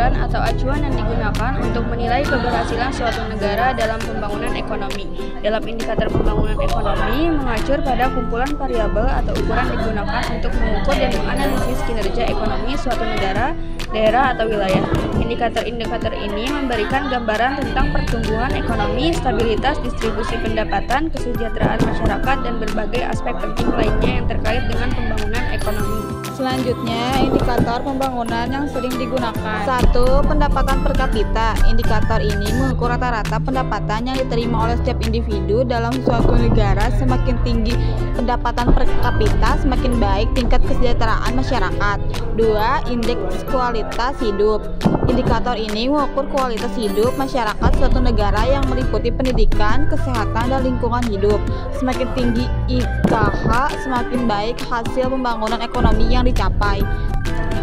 ukuran atau acuan yang digunakan untuk menilai keberhasilan suatu negara dalam pembangunan ekonomi. Dalam indikator pembangunan ekonomi, mengacu pada kumpulan variabel atau ukuran digunakan untuk mengukur dan menganalisis kinerja ekonomi suatu negara, daerah, atau wilayah. Indikator-indikator ini memberikan gambaran tentang pertumbuhan ekonomi, stabilitas distribusi pendapatan, kesejahteraan masyarakat, dan berbagai aspek penting lainnya yang terkait dengan pembangunan ekonomi. Selanjutnya, indikator pembangunan yang sering digunakan. 1. Pendapatan per kapita. Indikator ini mengukur rata-rata pendapatan yang diterima oleh setiap individu dalam suatu negara. Semakin tinggi pendapatan per kapita, semakin baik tingkat kesejahteraan masyarakat. 2. Indeks kualitas hidup. Indikator ini mengukur kualitas hidup masyarakat suatu negara yang meliputi pendidikan, kesehatan, dan lingkungan hidup. Semakin tinggi IKH, semakin baik hasil pembangunan ekonomi yang dicapai.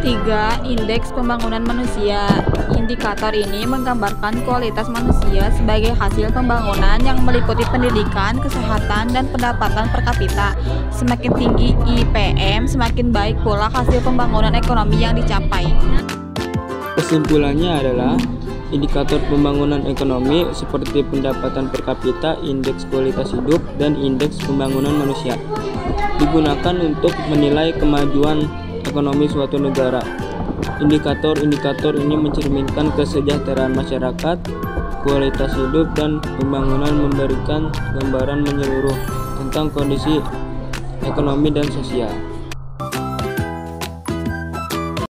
3. Indeks pembangunan manusia. Indikator ini menggambarkan kualitas manusia sebagai hasil pembangunan yang meliputi pendidikan, kesehatan, dan pendapatan per kapita. Semakin tinggi IPM, semakin baik pula hasil pembangunan ekonomi yang dicapai. Kesimpulannya adalah indikator pembangunan ekonomi seperti pendapatan per kapita, indeks kualitas hidup, dan indeks pembangunan manusia digunakan untuk menilai kemajuan ekonomi suatu negara. Indikator-indikator ini mencerminkan kesejahteraan masyarakat, kualitas hidup, dan pembangunan, memberikan gambaran menyeluruh tentang kondisi ekonomi dan sosial.